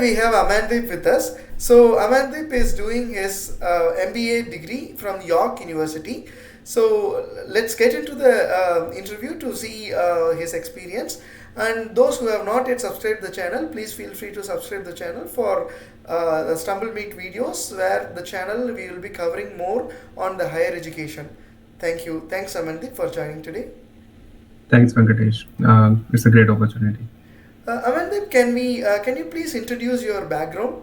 today we have Amandeep with us. So Amandeep is doing his MBA degree from York University. So let's get into the interview to see his experience. And those who have not yet subscribed the channel, please feel free to subscribe the channel for the Stumble Meet videos, where the channel we will be covering more on the higher education. Thank you. Thanks Amandeep for joining today. Thanks, Venkatesh. It's a great opportunity. Amandeep, can you please introduce your background?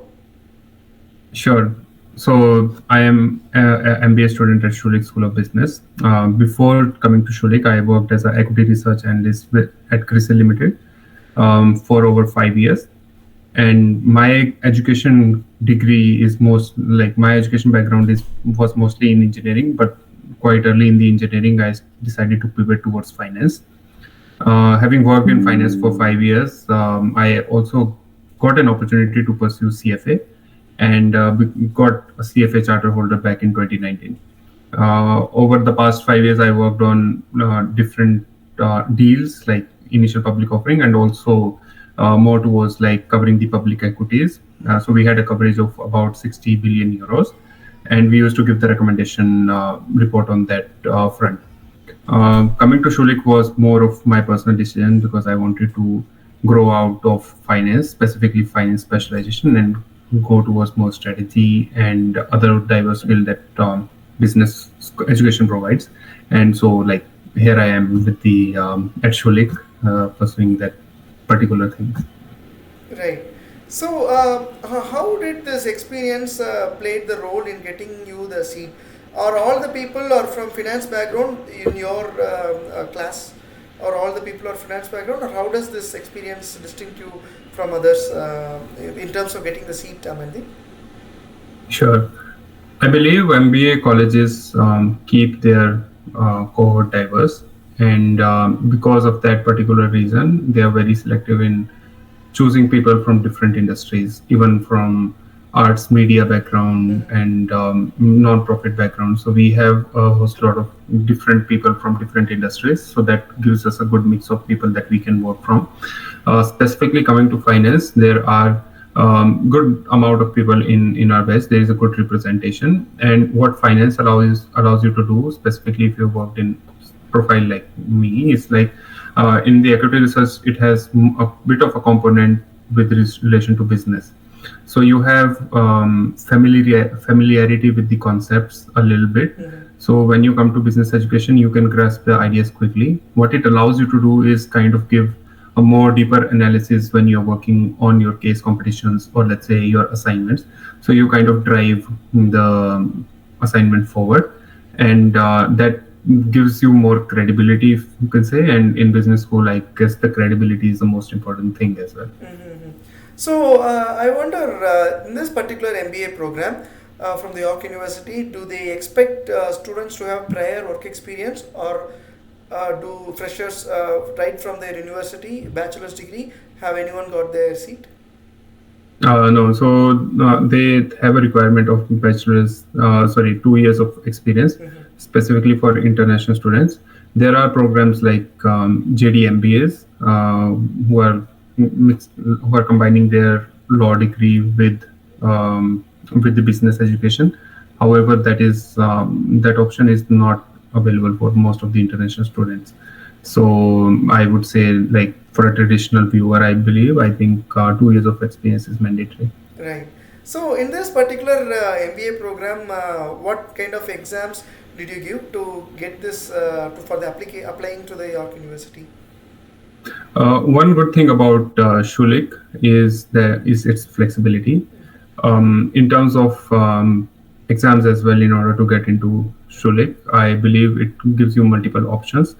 Sure. So I am a MBA student at Schulich School of Business. Before coming to Schulich, I worked as an equity research analyst at CRISIL Limited for over 5 years. And my education degree is my education background was mostly in engineering, but quite early in the engineering, I decided to pivot towards finance. Having worked in finance for 5 years, I also got an opportunity to pursue CFA, and got a CFA charter holder back in 2019. Over the past 5 years, I worked on different deals like initial public offering, and also more towards like covering the public equities. So we had a coverage of about 60 billion euros, and we used to give the recommendation report on that front. Coming to Schulich was more of my personal decision because I wanted to grow out of finance, specifically finance specialization, and go towards more strategy and other diverse skill that business education provides. And so, like, here I am with the at Schulich pursuing that particular thing. Right. So, how did this experience played the role in getting you the seat? Are all the people are from finance background in your class? Or all the people are finance background? Or how does this experience distinct you from others in terms of getting the seat, Amandeep? Sure. I believe MBA colleges keep their cohort diverse, and because of that particular reason, they are very selective in choosing people from different industries, even from arts, media background, and non-profit background. So we have a host lot of different people from different industries. So that gives us a good mix of people that we can work from. Specifically coming to finance, there are good amount of people in our batch. There is a good representation, and what finance allows you to do, specifically if you've worked in profile like me, is like in the equity research, it has a bit of a component with relation to business. So you have familiarity with the concepts a little bit. So when you come to business education, you can grasp the ideas quickly. What it allows you to do is kind of give a more deeper analysis when you're working on your case competitions, or let's say your assignments. So you kind of drive the assignment forward, and that gives you more credibility, if you can say. And in business school, I guess the credibility is the most important thing as well. So I wonder, in this particular MBA program from the York University, do they expect students to have prior work experience, or do freshers right from their university bachelor's degree have anyone got their seat? No, so they have a requirement of 2 years of experience, specifically for international students. There are programs like JD MBAs who are combining their law degree with the business education. However, that option is not available for most of the international students. So I would say, like, for a traditional viewer, I think 2 years of experience is mandatory. Right. So in this particular MBA program, what kind of exams did you give to get this for the applying to the York University? One good thing about Schulich is its flexibility in terms of exams as well. In order to get into Schulich, I believe it gives you multiple options.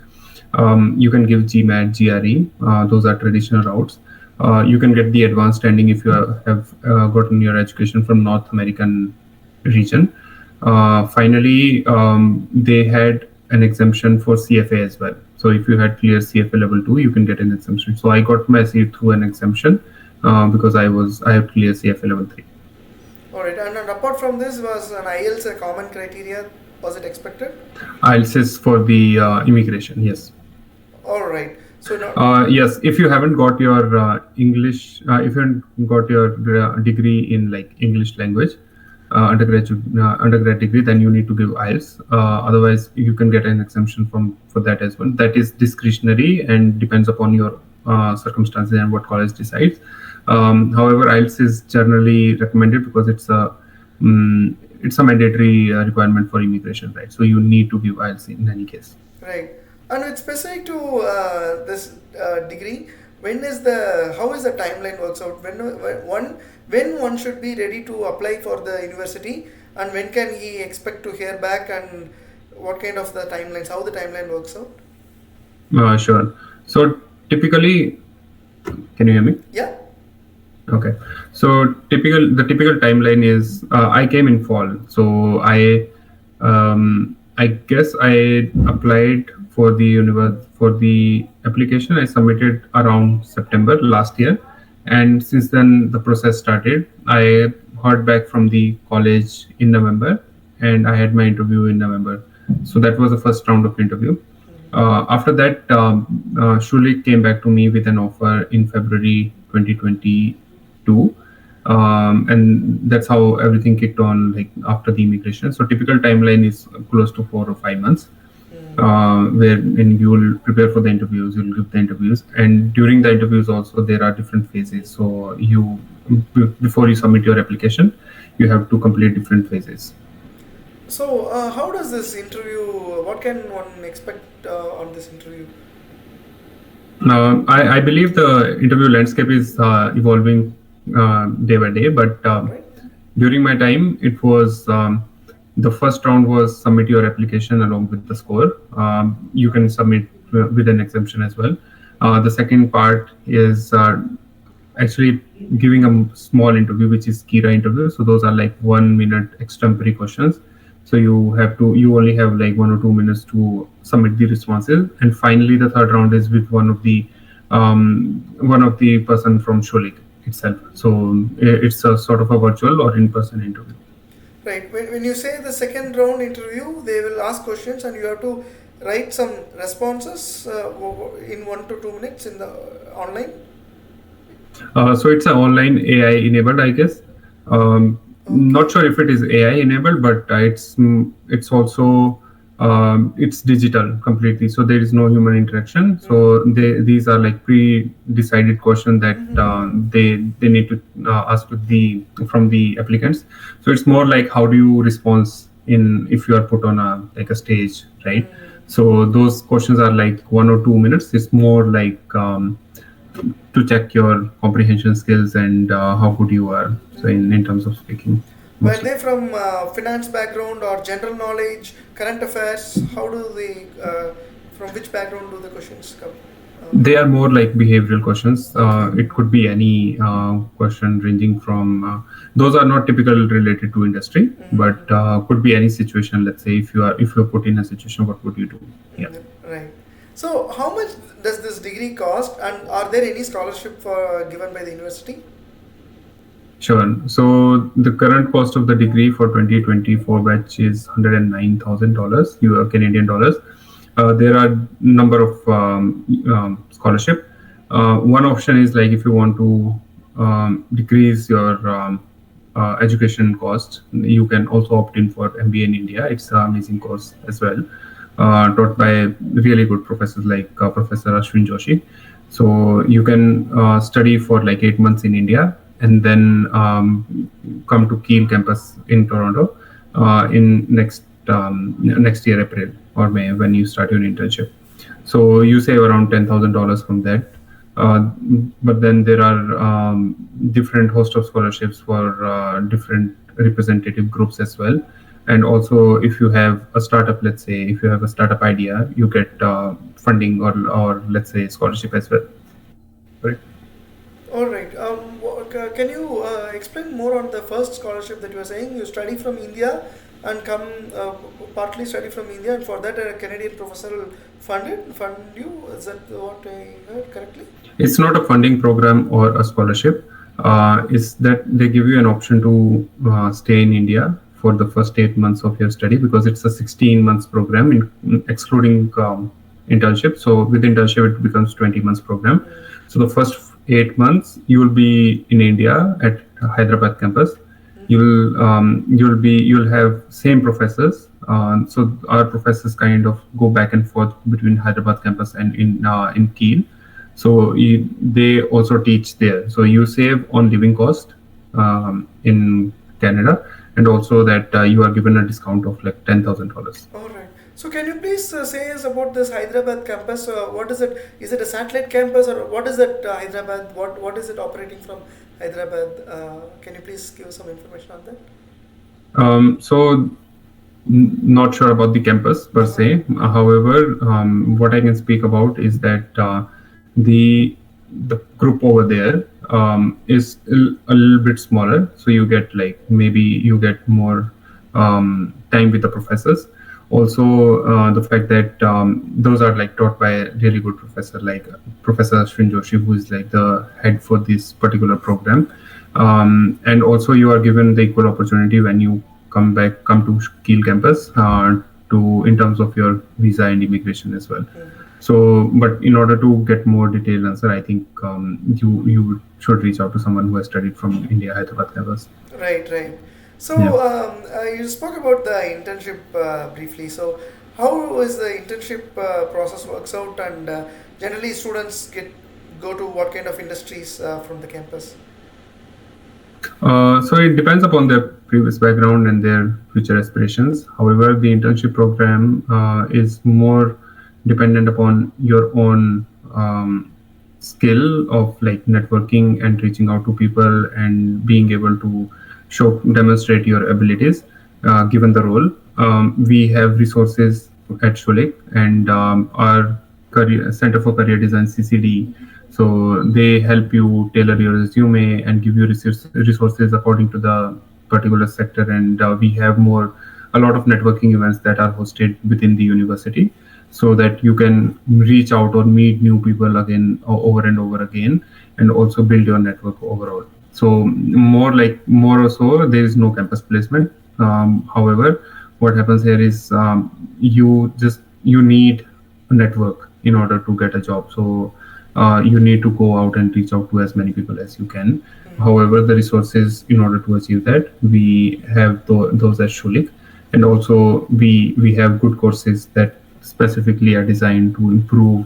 You can give GMAT, GRE; those are traditional routes. You can get the advanced standing if you have gotten your education from North American region. Finally, they had an exemption for CFA as well. So if you had clear CFA level 2, you can get an exemption. So I got my seat through an exemption because I have clear CFA level 3. All right. And apart from this, was an IELTS a common criteria? Was it expected? IELTS is for the immigration, yes. All right. So not. Yes, if you haven't got your English, if you haven't got your degree in like English language, undergrad degree, then you need to give IELTS. Otherwise, you can get an exemption from for that as well. That is discretionary and depends upon your circumstances and what college decides. However, IELTS is generally recommended because it's a mandatory requirement for immigration, right? So you need to give IELTS in any case. Right. And with specific to this degree, how is the timeline works out? When one should be ready to apply for the university, and when can he expect to hear back, and what kind of the timelines, how the timeline works out? Sure. So typically, can you hear me? Yeah. Okay. So the typical timeline is I came in fall. So I guess I applied for the application. I submitted around September last year, and since then the process started. I heard back from the college in November, and I had my interview in November. So that was the first round of interview. After that, Schulich came back to me with an offer in February 2022, and that's how everything kicked on. Like after the immigration, so typical timeline is close to 4 or 5 months, wherein you will prepare for the interviews, you'll give the interviews, and during the interviews also there are different phases. So before you submit your application, you have to complete different phases. So how does this interview? What can one expect on this interview? I believe the interview landscape is evolving day by day, but Right. during my time, it was the first round was submit your application along with the score. You can submit with an exemption as well. The second part is actually giving a small interview, which is Kira interview. So those are like 1 minute extempore questions. So you only have like 1 or 2 minutes to submit the responses. And finally, the third round is with one of the person from Schulich itself. So it's a sort of a virtual or in-person interview. Right. When you say the second round interview, they will ask questions and you have to write some responses in 1 to 2 minutes in the online. So it's an online AI enabled, I guess. Not sure if it is AI enabled, but it's also it's digital completely. So there is no human interaction. So these are like pre-decided questions that they need to ask from the applicants. So it's more like how do you respond if you are put on a stage, right? So those questions are like 1 or 2 minutes. It's more like to check your comprehension skills and how good you are. So in terms of speaking. Were they from finance background or general knowledge, current affairs? How do they, from which background do the questions come? They are more like behavioral questions. It could be any question ranging from those are not typical related to industry, but could be any situation. Let's say if you're put in a situation, what would you do? Yeah. Right. So how much does this degree cost, and are there any scholarship given by the university? Sure. So the current cost of the degree for 2024 batch is $109,000 Canadian dollars. There are number of scholarship. One option is like if you want to decrease your education cost, you can also opt in for MBA in India. It's an amazing course as well, taught by really good professors like Professor Ashwin Joshi. So you can study for like 8 months in India and then come to Kiel campus in Toronto in next year April or May when you start your internship. So you save around $10,000 from that. But then there are different host of scholarships for different representative groups as well. And also, if you have a startup, let's say, if you have a startup idea, you get funding or let's say scholarship as well. Right. All right. Can you explain more on the first scholarship that you were saying? You study from India and partly study from India, and for that a Canadian professor will fund you. Is that what I heard correctly? It's not a funding program or a scholarship. It's that they give you an option to stay in India for the first 8 months of your study because it's a 16 months program, excluding internship. So with internship, it becomes 20 months program. So the first 8 months you will be in India at Hyderabad campus. You'll have same professors. So our professors kind of go back and forth between Hyderabad campus and in Kiel. So they also teach there. So you save on living cost in Canada, and also that you are given a discount of like $10,000. All right. So can you please say us about this Hyderabad campus? What is it? Is it a satellite campus or what is it? Hyderabad. What is it operating from Hyderabad? Can you please give some information on that? So not sure about the campus per se. However, what I can speak about is that the the group over there is a little bit smaller, so you get like maybe you get more time with the professors. Also, the fact that those are like taught by a really good professor, like Professor Ashwin Joshi, who is like the head for this particular program. And also, you are given the equal opportunity when you come to Kiel campus to in terms of your visa and immigration as well. So, but in order to get more detailed answer, I think you should reach out to someone who has studied from India Hyderabad campus. Right, right. So Yeah. you spoke about the internship briefly. So how is the internship process works out, and generally students go to what kind of industries from the campus? So it depends upon their previous background and their future aspirations. However, the internship program is more dependent upon your own skill of like networking and reaching out to people and being able to demonstrate your abilities given the role. We have resources at Schulich and our career Center for Career Design (CCD). So they help you tailor your resume and give you resources according to the particular sector. And we have a lot of networking events that are hosted within the university, so that you can reach out or meet new people again over and over again, and also build your network overall. So more or so, there is no campus placement. However, what happens here is you need a network in order to get a job. So you need to go out and reach out to as many people as you can. However, the resources in order to achieve that, we have those at Schulich, and also we have good courses that specifically are designed to improve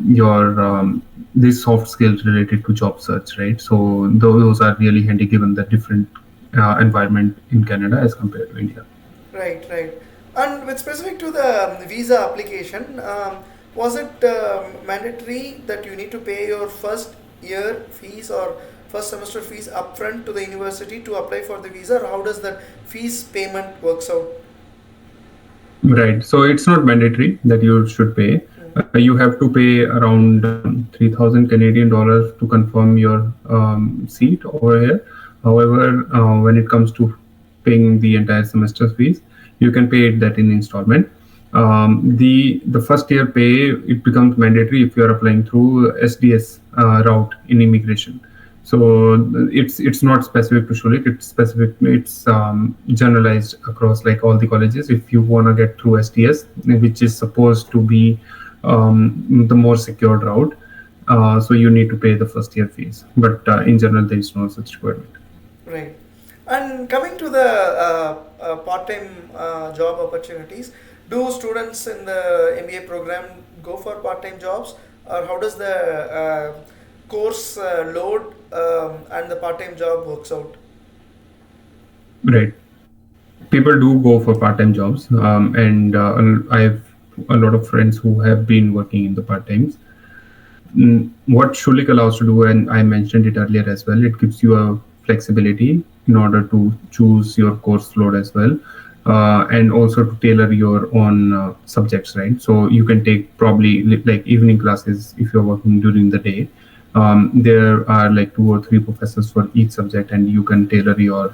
your these soft skills related to job search, right? So those are really handy given the different environment in Canada as compared to India. Right, right. And with specific to the visa application, was it mandatory that you need to pay your first year fees or first semester fees upfront to the university to apply for the visa, or how does that fees payment works out? Right. So it's not mandatory that you should pay. You have to pay around 3,000 Canadian dollars to confirm your seat over here. However, when it comes to paying the entire semester fees, you can pay it that in installment. The first year pay, it becomes mandatory if you are applying through SDS route in immigration. So it's not specific to Schulich. It's generalized across like all the colleges. If you want to get through SDS, which is supposed to be the more secured route, so you need to pay the first year fees. But in general, there is no such requirement. Right. And coming to the part-time job opportunities, do students in the MBA program go for part-time jobs, or how does the course load and the part-time job works out? Right. People do go for part-time jobs, and I have a lot of friends who have been working in the part-times. What Schulich allows to do, and I mentioned it earlier as well, it gives you a flexibility in order to choose your course load as well, and also to tailor your own subjects, right? So you can take probably like evening classes if you're working during the day. There are like 2 or 3 professors for each subject, and you can tailor your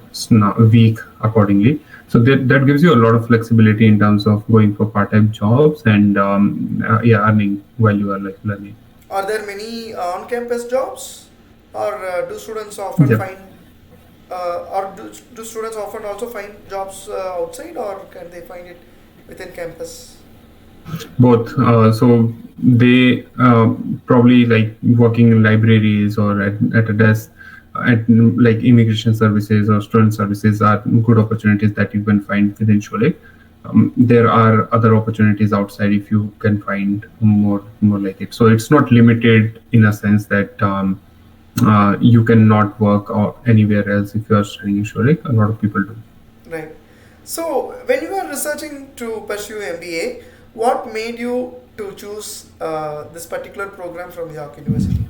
week accordingly. So that gives you a lot of flexibility in terms of going for part-time jobs and earning while you are like learning. Are there many on-campus jobs, or do students often Yep. find, do students often also find jobs outside, or can they find it within campus? Both. So they probably like working in libraries or at a desk at like immigration services or student services are good opportunities that you can find within Sholek. There are other opportunities outside if you can find more like it. So it's not limited in a sense that you cannot work or anywhere else if you are studying in Sholek. A lot of people do. Right. So, when you were researching to pursue MBA, what made you to choose this particular program from York University?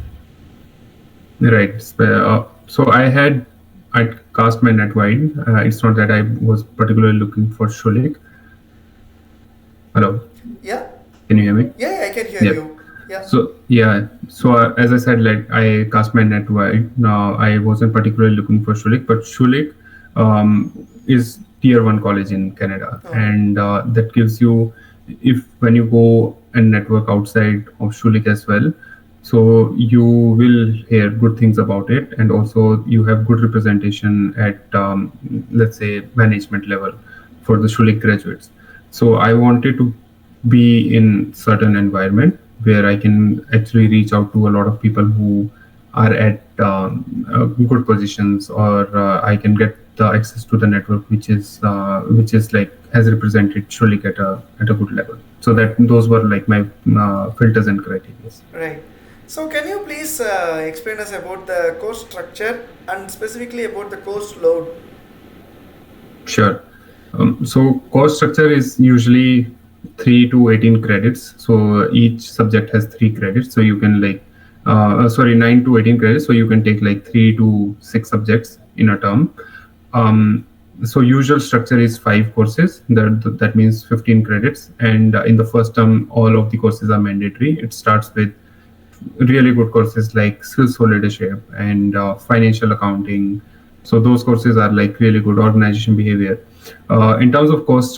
Right. So I cast my net wide. It's not that I was particularly looking for Schulich. Hello, Yeah, can you hear me? yeah, I can hear Yeah. you. Yeah. So yeah. So as I said, like I cast my net wide. Now I wasn't particularly looking for Schulich, but Schulich is tier one college in Canada, Oh, and that gives you, if when you go and network outside of Schulich as well, so you will hear good things about it, and also you have good representation at let's say management level for the Schulich graduates. So I wanted to be in certain environment where I can actually reach out to a lot of people who are at good positions, or I can get the access to the network which is like has represented Schulich at a good level. So that those were like my filters and criteria. right. So, can you please explain us about the course structure and specifically about the course load? Sure. So course structure is usually 3 to 18 credits. So each subject has 3 credits. So you can like, sorry, 9 to 18 credits. So you can take like 3 to 6 subjects in a term. Um, so usual structure is 5 courses. That means 15 credits. And in the first term, all of the courses are mandatory. It starts with really good courses like skills for leadership and financial accounting. So those courses are like really good organization behavior. In terms of course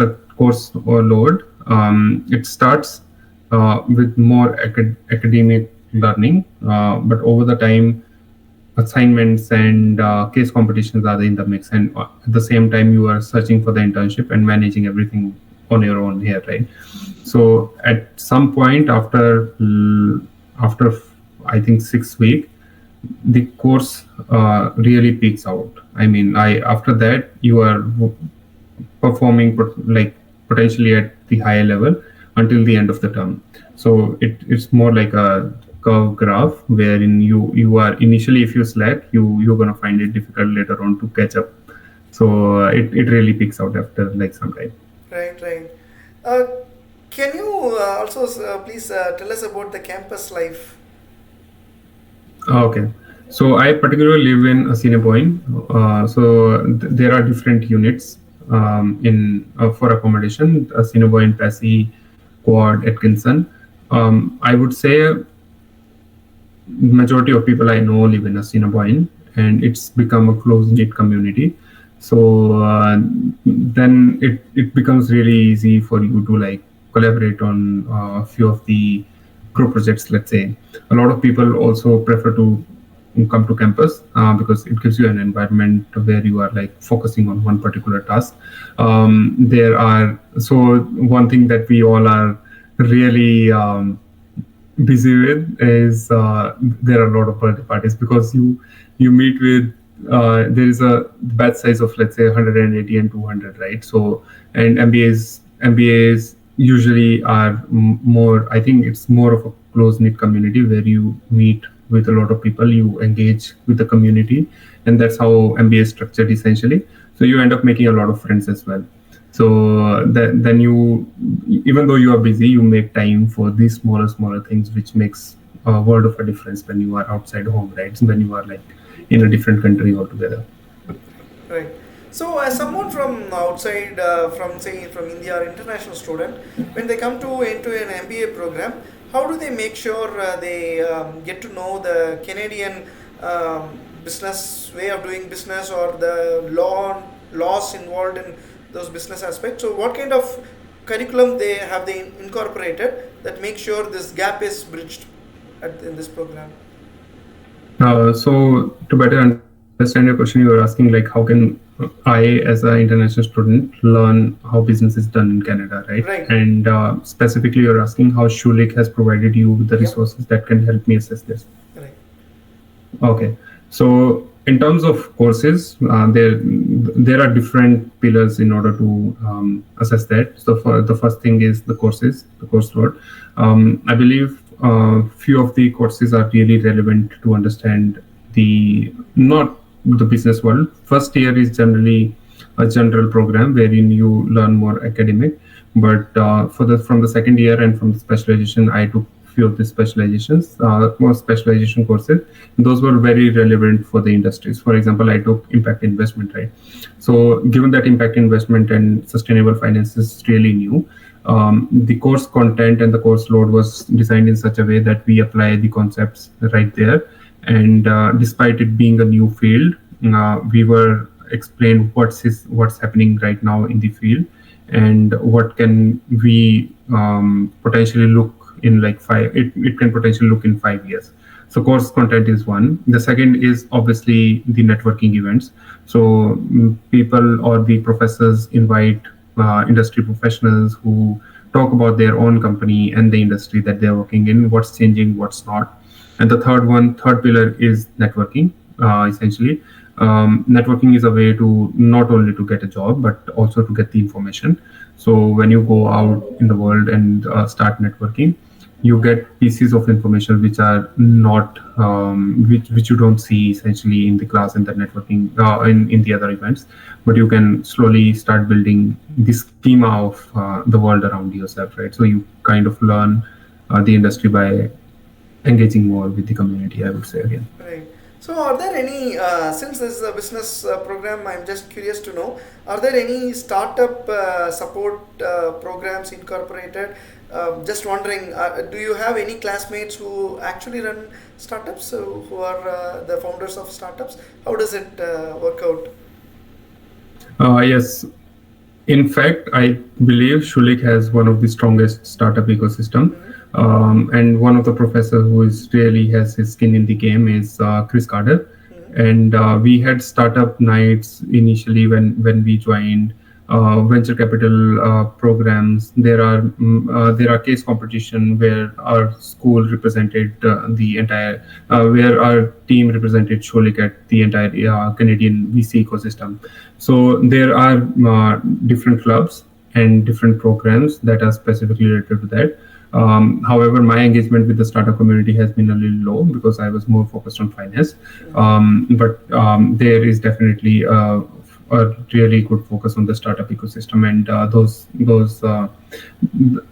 or load, it starts with more academic learning, but over the time, assignments and case competitions are in the mix, and at the same time, you are searching for the internship and managing everything on your own here, right? So at some point after I think 6 weeks, the course really peaks out. I mean, I after that you are performing like potentially at the higher level until the end of the term. So it's more like a curve graph wherein you are initially, if you slack, you're gonna find it difficult later on to catch up. So it really peaks out after like some time. Right, right. Uh, can you also please tell us about the campus life? Okay. So I particularly live in Assiniboine. So there are different units in for accommodation: Assiniboine, Passy, Quad, Atkinson. I would say majority of people I know live in Assiniboine, and it's become a close knit community. So then it becomes really easy for you to like collaborate on a few of the group projects. Let's say a lot of people also prefer to come to campus because it gives you an environment where you are like focusing on one particular task. There are so one thing that we all are really busy with is there are a lot of birthday parties because you meet with there is a batch size of let's say 180 and 200, right? So and MBAs usually are more, I think it's more of a close knit community where you meet with a lot of people, you engage with the community, and that's how MBA is structured essentially. So you end up making a lot of friends as well. So then you, even though you are busy, you make time for these smaller things, which makes a world of a difference when you are outside home, right? So when you are like in a different country altogether. Right. So, as someone from outside, from say from India or international student, when they come to into an MBA program, how do they make sure they get to know the Canadian business way of doing business or the laws involved in those business aspects? So, what kind of curriculum they incorporated that make sure this gap is bridged in this program? So to better understand your question, you are asking like how can I, as an international student, learn how business is done in Canada, right? Right. And specifically, you're asking how Schulich has provided you with the Yep. resources that can help me assess this. Right. Okay, so in terms of courses, there are different pillars in order to assess that. So for the first thing is the courses, the course load. I believe few of the courses are really relevant to understand the not the business world. First year is generally a general program wherein you learn more academic, but for the from the second year and from the specialization, I took few of the specializations, more specialization courses. Those were very relevant for the industries. For example, I took impact investment, right? So given that impact investment and sustainable finance is really new, the course content and the course load was designed in such a way that we apply the concepts right there. And despite it being a new field, we were explained what's happening right now in the field, and what can we potentially look in like it can potentially look in 5 years. So course content is one. The second is obviously the networking events. So people or the professors invite industry professionals who talk about their own company and the industry that they're working in, what's changing, what's not. And the third pillar is networking. Essentially, networking is a way to not only to get a job but also to get the information. So when you go out in the world and start networking, you get pieces of information which are not which you don't see essentially in the class and the networking in the other events, but you can slowly start building the schema of the world around yourself, right? So you kind of learn the industry by engaging more with the community, I would say again. Right. So, are there any, since this is a business program, I'm just curious to know, are there any startup support programs incorporated? Just wondering, do you have any classmates who actually run startups, so who are the founders of startups? How does it work out? Yes, in fact, I believe Schulich has one of the strongest startup ecosystem. Mm-hmm. And one of the professors who is really has his skin in the game is Chris Carter. Mm-hmm. And we had startup nights initially when we joined venture capital programs. There are case competition where our school represented the entire where our team represented Schulich at the entire Canadian VC ecosystem. So there are different clubs and different programs that are specifically related to that. However, my engagement with the startup community has been a little low because I was more focused on finance. But there is definitely a really good focus on the startup ecosystem, and those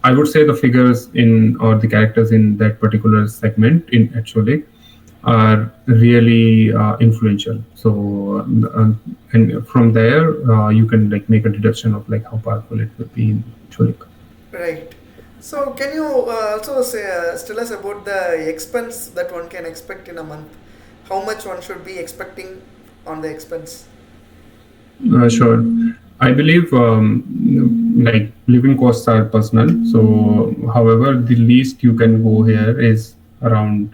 I would say the figures in or the characters in that particular segment in actually are really influential. So and from there you can like make a deduction of like how powerful it would be in Chulik. Right. So, can you also say, tell us about the expense that one can expect in a month? How much one should be expecting on the expense? Sure. I believe like living costs are personal. So, however, the least you can go here is around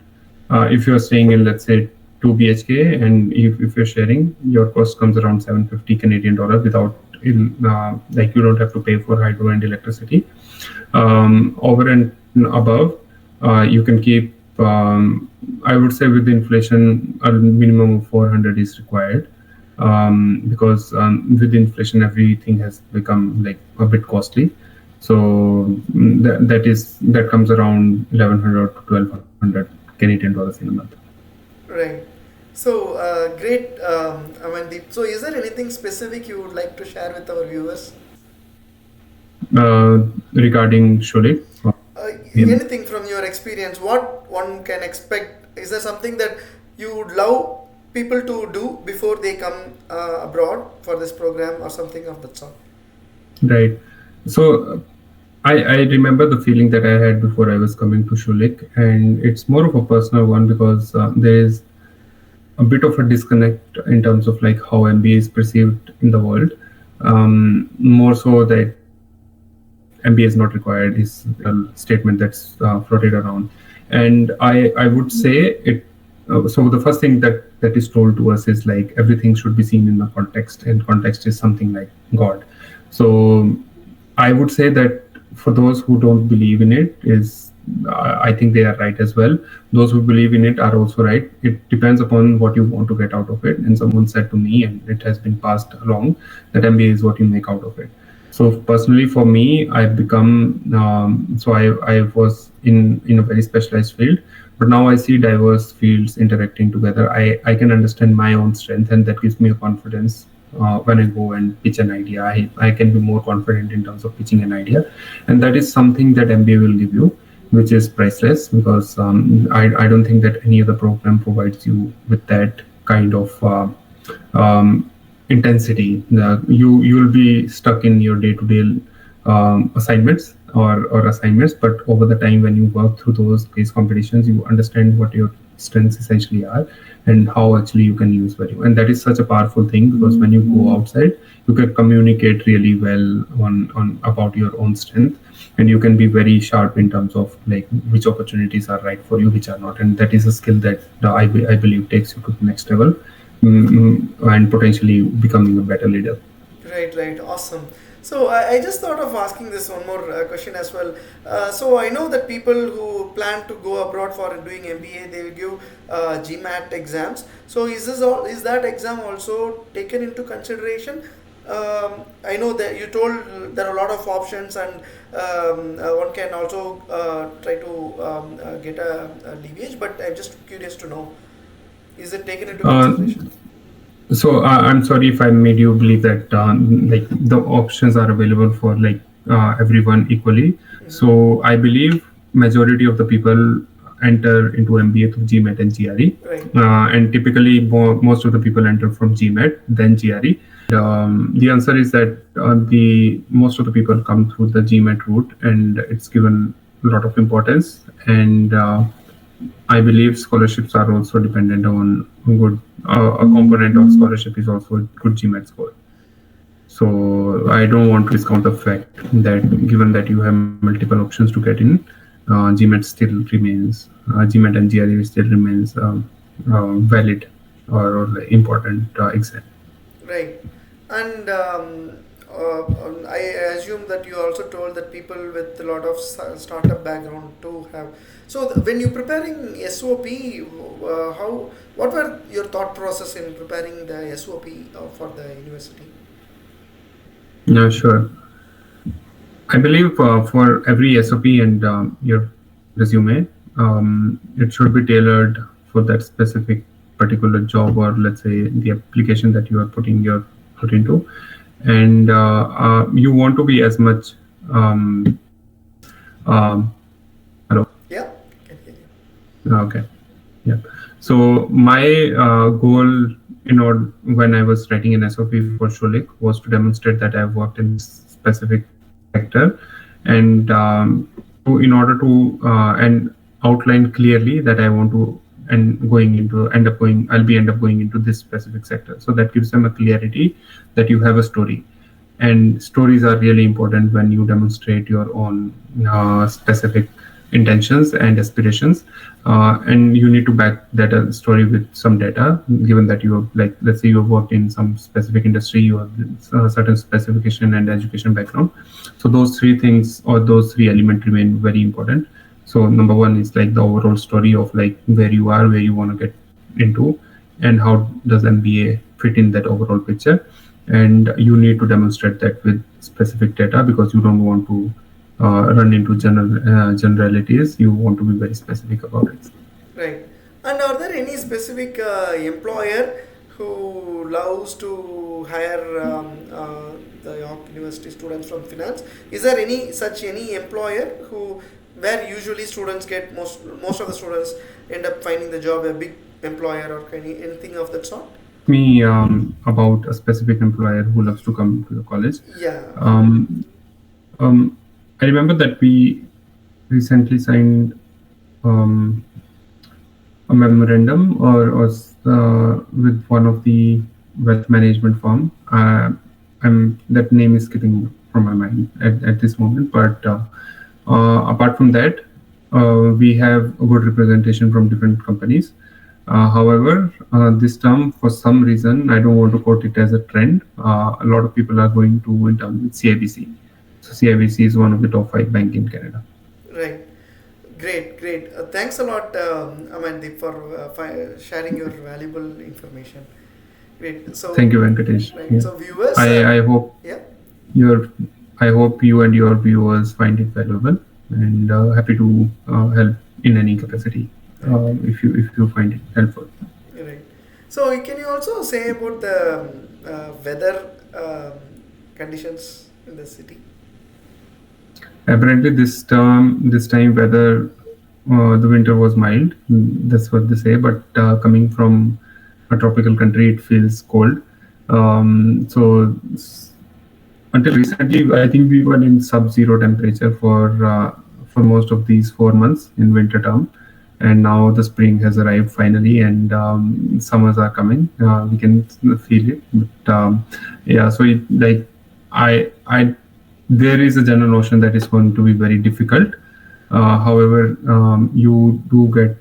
if you're staying in, let's say, 2 BHK, and if you're sharing, your cost comes around 750 Canadian dollars without like you don't have to pay for hydro and electricity. Over and above, you can keep. I would say with inflation, a minimum of 400 is required because with inflation, everything has become like a bit costly. So that comes around 1100 to 1200 Canadian dollars in a month. Right. So, great, Amandeep. So, is there anything specific you would like to share with our viewers? Regarding Schulich. Anything from your experience, what one can expect? Is there something that you would love people to do before they come abroad for this program or something of that sort? Right. So I remember the feeling that I had before I was coming to Schulich, and it's more of a personal one because there is a bit of a disconnect in terms of like how MBA is perceived in the world. More so that MBA is not required is a statement that's floated around, and I would say it. So the first thing that that is told to us is like everything should be seen in the context, and context is something like God. So I would say that for those who don't believe in it, is I think they are right as well. Those who believe in it are also right. It depends upon what you want to get out of it. And someone said to me, and it has been passed along, that MBA is what you make out of it. So personally, for me, I've become I was in a very specialized field, but now I see diverse fields interacting together. I can understand my own strength, and that gives me a confidence when I go and pitch an idea. I can be more confident in terms of pitching an idea, and that is something that MBA will give you, which is priceless, because I don't think that any other program provides you with that kind of intensity. You'll be stuck in your day-to-day assignments or assignments, but over the time when you work through those case competitions, you understand what your strengths essentially are and how actually you can use value. And that is such a powerful thing, because when you go outside, you can communicate really well on about your own strength, and you can be very sharp in terms of like which opportunities are right for you, which are not. And that is a skill that I believe takes you to the next level, and potentially becoming a better leader. Right, awesome. So I just thought of asking this one more question as well. So I know that people who plan to go abroad for doing MBA, they will give GMAT exams. So is that exam also taken into consideration? I know that you told there are a lot of options, and one can also try to get a leverage. But I'm just curious to know, is it taken into Uh, consideration? So I'm sorry if I made you believe that like the options are available for like everyone equally. Hmm. So I believe majority of the people enter into MBA through GMAT and GRE, Right. and typically most of the people enter from GMAT then GRE. The answer is that the most of the people come through the GMAT route, and it's given a lot of importance. And I believe scholarships are also dependent on good. A component of scholarship is also a good GMAT score. So I don't want to discount the fact that given that you have multiple options to get in, GMAT still remains GMAT and GRE still remains valid or like important exam. Right. And I assume that you also told that people with a lot of startup background too have. So when you're preparing SOP, what were your thought process in preparing the SOP for the university? Yeah, sure. I believe for every SOP and your resume, it should be tailored for that specific particular job, or let's say the application that you are putting your foot into. And you want to be as much. Um, Hello. Yeah, can hear you. Okay. Yeah. So my goal in order when I was writing an SOP for Schulich was to demonstrate that I've worked in this specific sector, and in order to and outline clearly that I want to and going into end up going into this specific sector. So that gives them a clarity that you have a story, and stories are really important when you demonstrate your own specific intentions and aspirations, and you need to back that story with some data, given that you have, like, let's say you have worked in some specific industry, you have a certain specification and education background. So those three things or those three elements remain very important. So number one is like the overall story of like where you are, where you want to get into, and how does MBA fit in that overall picture. And you need to demonstrate that with specific data, because you don't want to run into generalities. You want to be very specific about it. Right. And are there any specific employer who loves to hire the York University students from finance? Is there any employer who where usually students get most of the students end up finding the job a big employer or anything of that sort? Me about a specific employer who loves to come to the college. Yeah. Um, I remember that we recently signed um, a memorandum with one of the wealth management firm. That name is skipping from my mind at this moment. But apart from that, we have a good representation from different companies. However, this term, for some reason, I don't want to quote it as a trend. A lot of people are going to in terms with CIBC. So CIBC is one of the top five bank in Canada. Right. Great, great. Thanks a lot, Amandeep, for sharing your valuable information. Great. Thank So, you, Venkatesh. right. Yeah. So, viewers, I hope yeah, your I hope you and your viewers find it valuable, and happy to help in any capacity right, if you find it helpful. right. So, can you also say about the weather conditions in the city? Apparently, this time weather, the winter was mild. That's what they say. But coming from a tropical country, it feels cold. So until recently, I think we were in sub-zero temperature for most of these 4 months in winter term, and now the spring has arrived finally, and summers are coming. We can feel it, but yeah. So I there is a general notion that it's going to be very difficult. However, you do get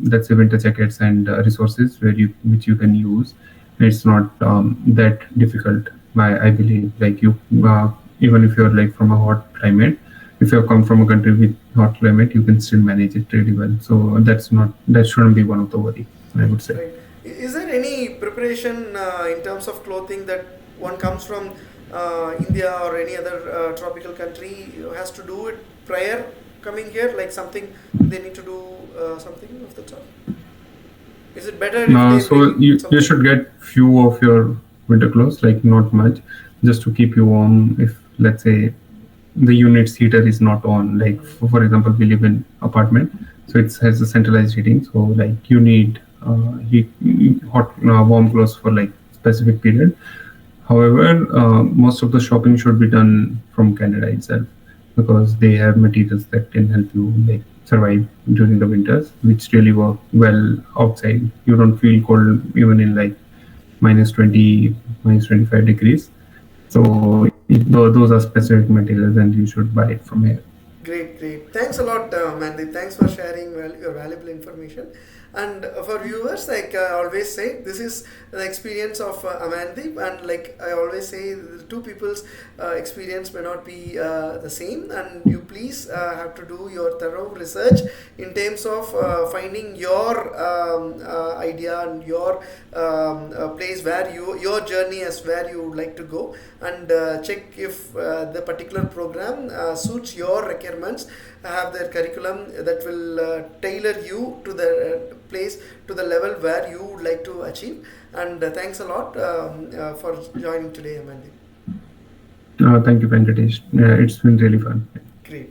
let's say winter jackets and resources which you can use. It's not that difficult. I believe like you even if you're like from a hot climate, if you come from a country with hot climate, you can still manage it really well. So that shouldn't be one of the worry, I would say. Right. Is there any preparation in terms of clothing that one comes from India or any other tropical country has to do it prior coming here? Like something they need to do something of the sort? Is it better if they So bring you something? should get few of your winter clothes, like not much, just to keep you warm. If let's say the unit's heater is not on, like for example, we live in apartment, so it has a centralized heating. So like you need hot warm clothes for like specific period. However, most of the shopping should be done from Canada itself because they have materials that can help you like survive during the winters, which really work well outside. You don't feel cold even in like -20, -25 degrees. So those are specific materials, and you should buy it from here. Great, great. Thanks a lot, Mandeep. Thanks for sharing your valuable information. And for viewers, like I always say, this is the experience of Amandeep, and like I always say, the two people's experience may not be the same, and you please have to do your thorough research in terms of finding your idea and your place where your journey as where you would like to go, and check if the particular program suits your requirements, have their curriculum that will tailor you to the place, to the level where you would like to achieve. And thanks a lot for joining today, Amanda. Thank you, Venkatesh. It's been really fun. Great.